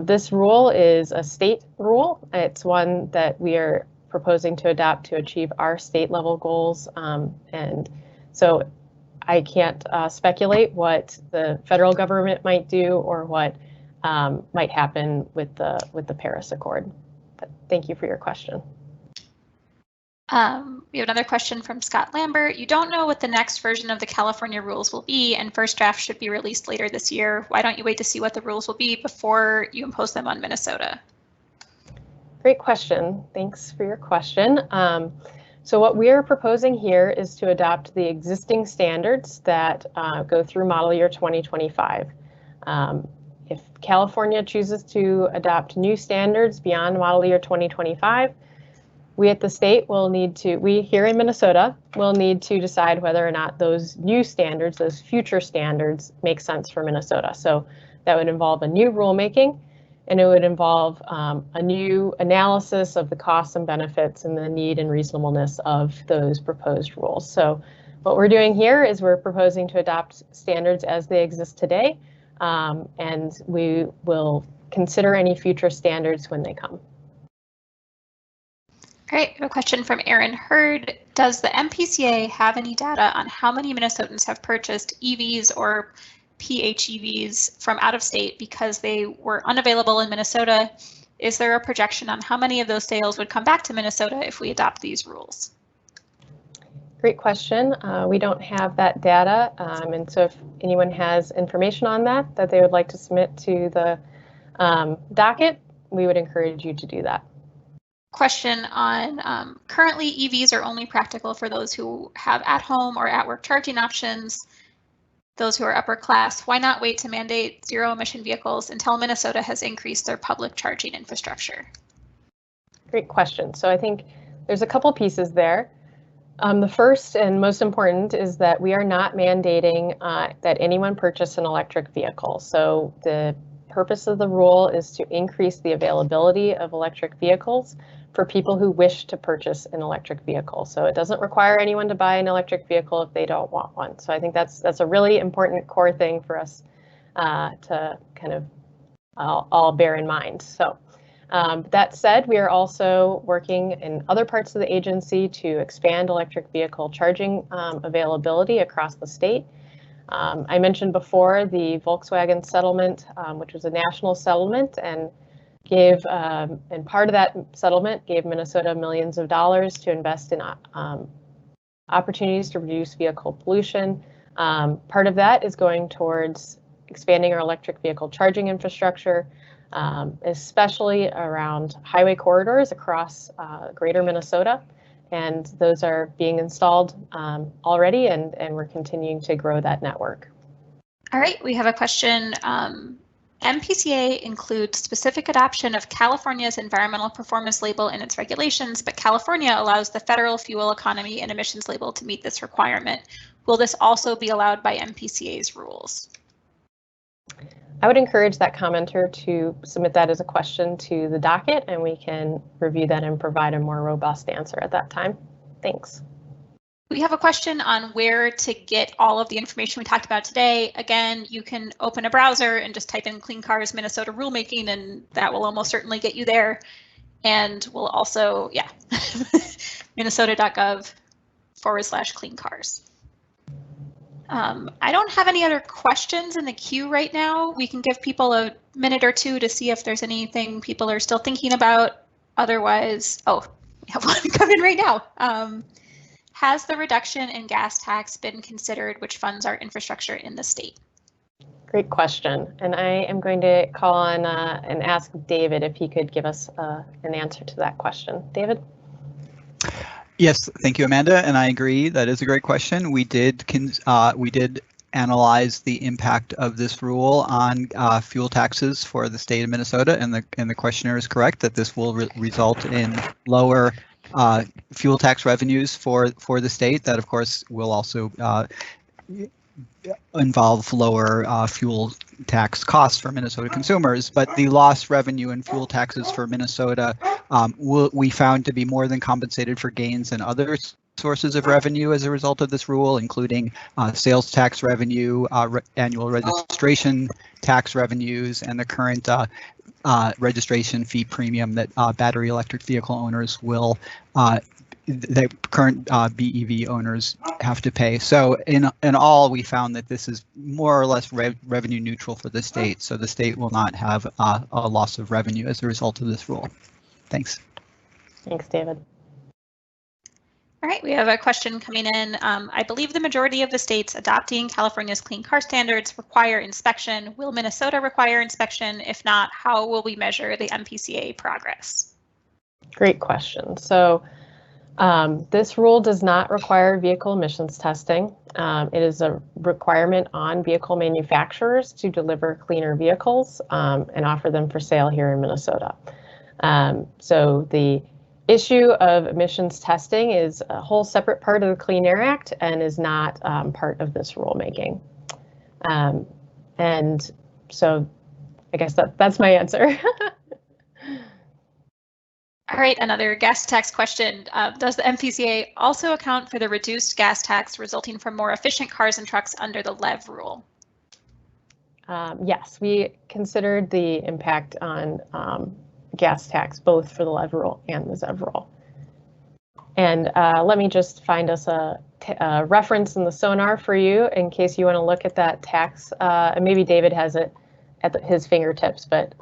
this rule is a state rule. It's one that we are proposing to adopt to achieve our state level goals. And so I can't speculate what the federal government might do or what might happen with the Paris Accord. But thank you for your question. We have another question from Scott Lambert. You don't know what the next version of the California rules will be, and first draft should be released later this year. Why don't you wait to see what the rules will be before you impose them on Minnesota? Great question. Thanks for your question. So what we are proposing here is to adopt the existing standards that go through model year 2025. If California chooses to adopt new standards beyond model year 2025, we at the state we here in Minnesota will need to decide whether or not those new standards, those future standards, make sense for Minnesota. So that would involve a new rulemaking, and it would involve a new analysis of the costs and benefits and the need and reasonableness of those proposed rules. So what we're doing here is we're proposing to adopt standards as they exist today, and we will consider any future standards when they come. All right, we have a question from Aaron Hurd. Does the MPCA have any data on how many Minnesotans have purchased EVs or PHEVs from out of state because they were unavailable in Minnesota? Is there a projection on how many of those sales would come back to Minnesota if we adopt these rules? Great question. We don't have that data, and so if anyone has information on that they would like to submit to the docket, we would encourage you to do that. Question on currently EVs are only practical for those who have at-home or at-work charging options, those who are upper class. Why not wait to mandate zero-emission vehicles until Minnesota has increased their public charging infrastructure? Great question. So I think there's a couple pieces there. The first and most important is that we are not mandating that anyone purchase an electric vehicle. So the purpose of the rule is to increase the availability of electric vehicles for people who wish to purchase an electric vehicle. So it doesn't require anyone to buy an electric vehicle if they don't want one. So I think that's a really important core thing for us to kind of all bear in mind. So that said, we are also working in other parts of the agency to expand electric vehicle charging availability across the state. I mentioned before the Volkswagen settlement, which was a national settlement, and and part of that settlement gave Minnesota millions of dollars to invest in opportunities to reduce vehicle pollution. Part of that is going towards expanding our electric vehicle charging infrastructure, especially around highway corridors across greater Minnesota. And those are being installed already, and we're continuing to grow that network. All right, we have a question. MPCA includes specific adoption of California's environmental performance label in its regulations, but California allows the federal fuel economy and emissions label to meet this requirement. Will this also be allowed by MPCA's rules? I would encourage that commenter to submit that as a question to the docket, and we can review that and provide a more robust answer at that time. Thanks. We have a question on where to get all of the information we talked about today. Again, you can open a browser and just type in Clean Cars Minnesota Rulemaking, and that will almost certainly get you there. And we'll also, yeah, minnesota.gov/clean cars. I don't have any other questions in the queue right now. We can give people a minute or two to see if there's anything people are still thinking about. Otherwise, oh, we have one coming right now. Has the reduction in gas tax been considered, which funds our infrastructure in the state? Great question. And I am going to call on and ask David if he could give us an answer to that question. David? Yes, thank you, Amanda, and I agree. That is a great question. We did analyze the impact of this rule on fuel taxes for the state of Minnesota, and the questioner is correct that this will result in lower fuel tax revenues for the state. That, of course, will also involve lower fuel tax costs for Minnesota consumers, but the lost revenue and fuel taxes for Minnesota we found to be more than compensated for gains in other sources of revenue as a result of this rule, including sales tax revenue, annual registration tax revenues, and the current registration fee premium that battery electric vehicle owners will the current BEV owners have to pay. So in all, we found that this is more or less revenue neutral for the state. So the state will not have a loss of revenue as a result of this rule. Thanks. Thanks, David. All right, we have a question coming in. I believe the majority of the states adopting California's clean car standards require inspection. Will Minnesota require inspection? If not, how will we measure the MPCA progress? Great question. So this rule does not require vehicle emissions testing. It is a requirement on vehicle manufacturers to deliver cleaner vehicles and offer them for sale here in Minnesota. So the issue of emissions testing is a whole separate part of the Clean Air Act and is not part of this rulemaking. And So I guess that's my answer. All right, another gas tax question. Does the MPCA also account for the reduced gas tax resulting from more efficient cars and trucks under the LEV rule? Yes, we considered the impact on gas tax, both for the LEV rule and the ZEV rule. And let me just find us a reference in the sonar for you in case you want to look at that tax. And maybe David has it at his fingertips, but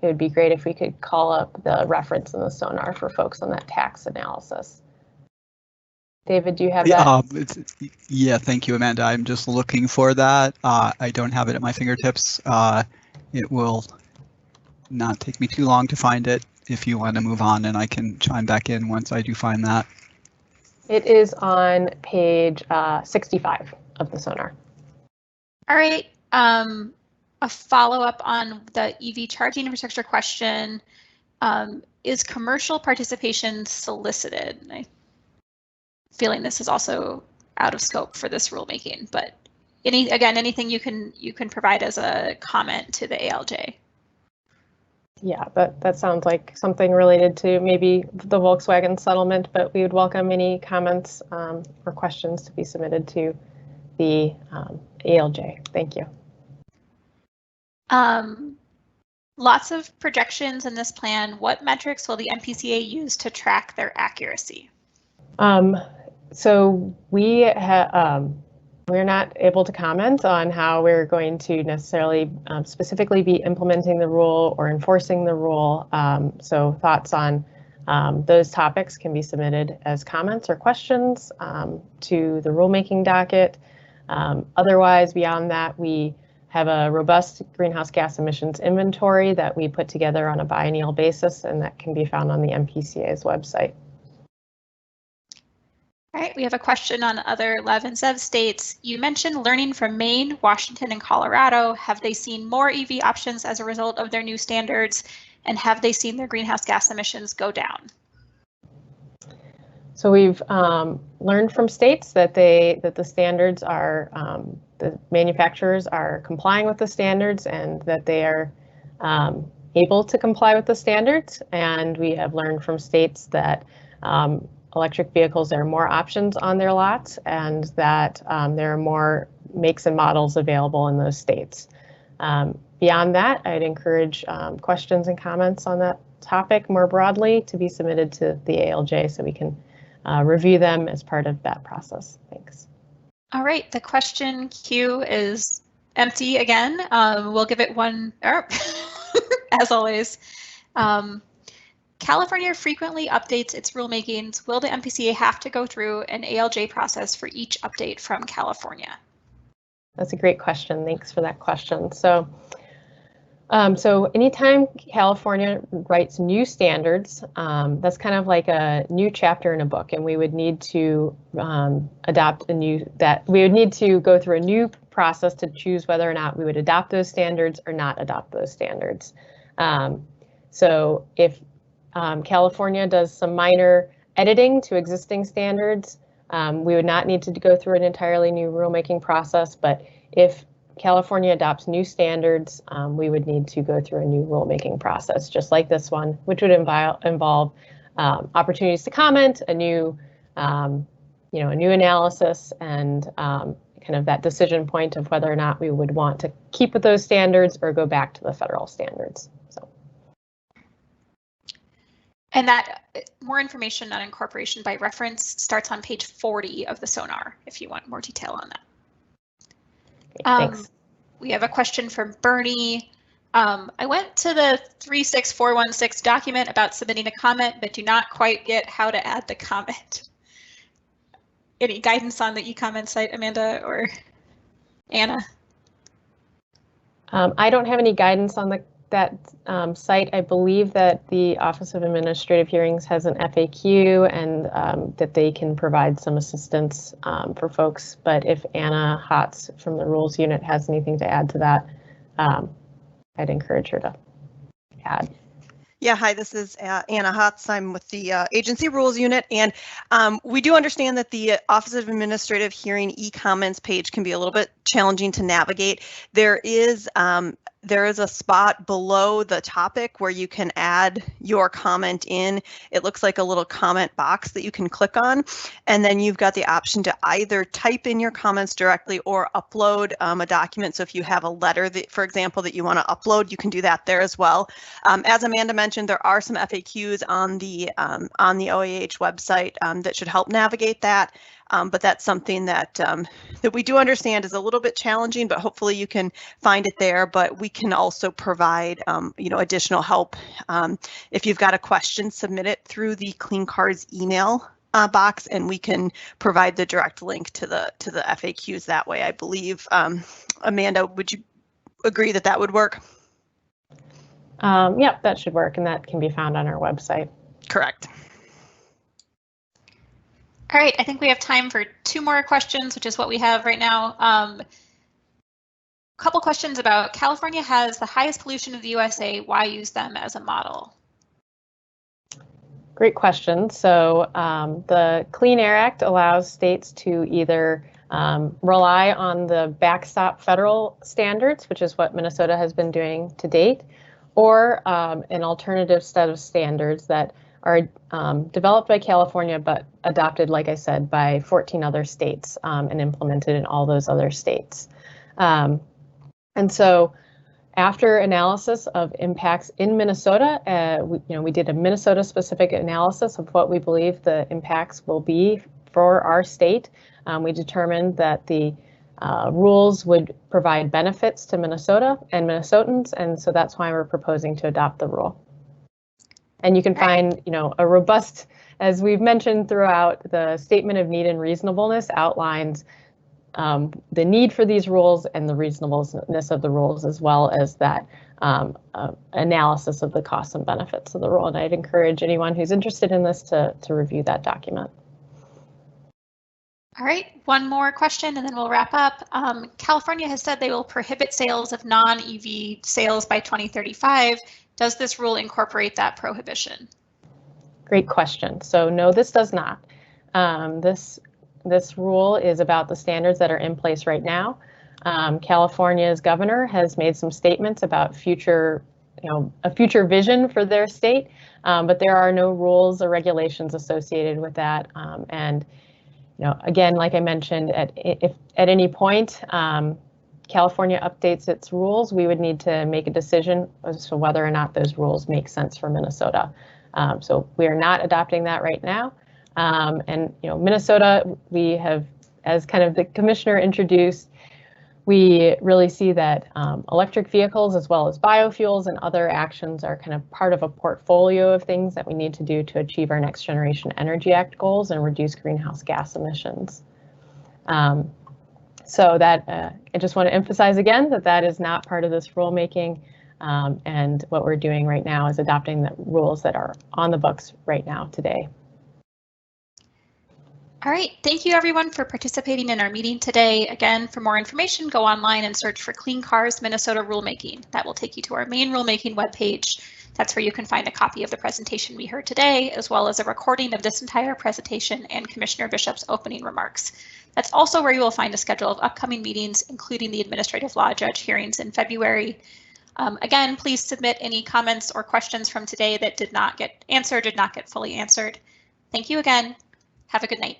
it would be great if we could call up the reference in the sonar for folks on that tax analysis. David, do you have that? Yeah, thank you, Amanda. I'm just looking for that. I don't have it at my fingertips. It will not take me too long to find it if you want to move on, and I can chime back in once I do find that. It is on page 65 of the sonar. All right. A follow-up on the EV charging infrastructure question. Is commercial participation solicited? I'm feeling this is also out of scope for this rulemaking, but anything you can provide as a comment to the ALJ? Yeah, that sounds like something related to maybe the Volkswagen settlement, but we would welcome any comments or questions to be submitted to the ALJ. Thank you. Lots of projections in this plan. What metrics will the MPCA use to track their accuracy? So we're not able to comment on how we're going to necessarily specifically be implementing the rule or enforcing the rule. So thoughts on those topics can be submitted as comments or questions to the rulemaking docket. Otherwise, beyond that, we have a robust greenhouse gas emissions inventory that we put together on a biennial basis, and that can be found on the MPCA's website. All right, we have a question on other LEV and ZEV states. You mentioned learning from Maine, Washington, and Colorado. Have they seen more EV options as a result of their new standards? And have they seen their greenhouse gas emissions go down? So we've learned from states that the standards are, the manufacturers are complying with the standards and that they are able to comply with the standards. And we have learned from states that electric vehicles, there are more options on their lots and that there are more makes and models available in those states. Beyond that, I'd encourage questions and comments on that topic more broadly to be submitted to the ALJ so we can review them as part of that process. Thanks. All right, the question queue is empty again. We'll give it one, as always. California frequently updates its rulemakings. Will the MPCA have to go through an ALJ process for each update from California? That's a great question. Thanks for that question. So anytime California writes new standards, that's kind of like a new chapter in a book, and we would need to we would need to go through a new process to choose whether or not we would adopt those standards or not adopt those standards. So if California does some minor editing to existing standards, we would not need to go through an entirely new rulemaking process, but if California adopts new standards, we would need to go through a new rulemaking process, just like this one, which would involve opportunities to comment, a new analysis, and kind of that decision point of whether or not we would want to keep with those standards or go back to the federal standards. So. And that more information on incorporation by reference starts on page 40 of the sonar, if you want more detail on that. Thanks. We have a question from Bernie. I went to the 36416 document about submitting a comment, but do not quite get how to add the comment. Any guidance on the e-comment site, Amanda or Anna? I don't have any guidance on that site. I believe that the Office of Administrative Hearings has an FAQ and that they can provide some assistance for folks. But if Anna Hotz from the Rules Unit has anything to add to that, I'd encourage her to add. Yeah, hi, this is Anna Hotz. I'm with the Agency Rules Unit, and we do understand that the Office of Administrative Hearing e-comments page can be a little bit challenging to navigate. There is there is a spot below the topic where you can add your comment in. It looks like a little comment box that you can click on, and then you've got the option to either type in your comments directly or upload a document. So if you have a letter that, for example, that you want to upload, you can do that there as well. As Amanda mentioned, there are some FAQs on the OAH website that should help navigate that. But that's something that that we do understand is a little bit challenging, but hopefully you can find it there. But we can also provide additional help. If you've got a question, submit it through the Clean Cars email box, and we can provide the direct link to the FAQs that way, I believe. Amanda, would you agree that that would work? Yep, that should work, and that can be found on our website. Correct. All right, I think we have time for 2 more questions, which is what we have right now. A couple questions about California has the highest pollution of the USA. Why use them as a model? Great question. So the Clean Air Act allows states to either rely on the backstop federal standards, which is what Minnesota has been doing to date, or an alternative set of standards that are developed by California, but adopted, like I said, by 14 other states and implemented in all those other states. And so after analysis of impacts in Minnesota, we did a Minnesota-specific analysis of what we believe the impacts will be for our state. We determined that the rules would provide benefits to Minnesota and Minnesotans, and so that's why we're proposing to adopt the rule. And you can find, a robust, as we've mentioned throughout, the statement of need and reasonableness outlines the need for these rules and the reasonableness of the rules, as well as that analysis of the costs and benefits of the rule. And I'd encourage anyone who's interested in this to review that document. All right, 1 more question and then we'll wrap up. California has said they will prohibit sales of non-EV sales by 2035. Does this rule incorporate that prohibition? Great question. So no, this does not. This rule is about the standards that are in place right now. California's governor has made some statements about future, a future vision for their state, but there are no rules or regulations associated with that. And again, like I mentioned, if at any point California updates its rules, we would need to make a decision as to whether or not those rules make sense for Minnesota. So we are not adopting that right now. And Minnesota, we have, as kind of the commissioner introduced, we really see that electric vehicles as well as biofuels and other actions are kind of part of a portfolio of things that we need to do to achieve our Next Generation Energy Act goals and reduce greenhouse gas emissions. So that I just want to emphasize again that that is not part of this rulemaking, and what we're doing right now is adopting the rules that are on the books right now today. All right, thank you everyone for participating in our meeting today. Again, for more information, go online and search for Clean Cars Minnesota Rulemaking. That will take you to our main rulemaking webpage. That's where you can find a copy of the presentation we heard today, as well as a recording of this entire presentation and Commissioner Bishop's opening remarks. That's also where you will find a schedule of upcoming meetings, including the administrative law judge hearings in February. Again, please submit any comments or questions from today that did not get answered, did not get fully answered. Thank you again. Have a good night.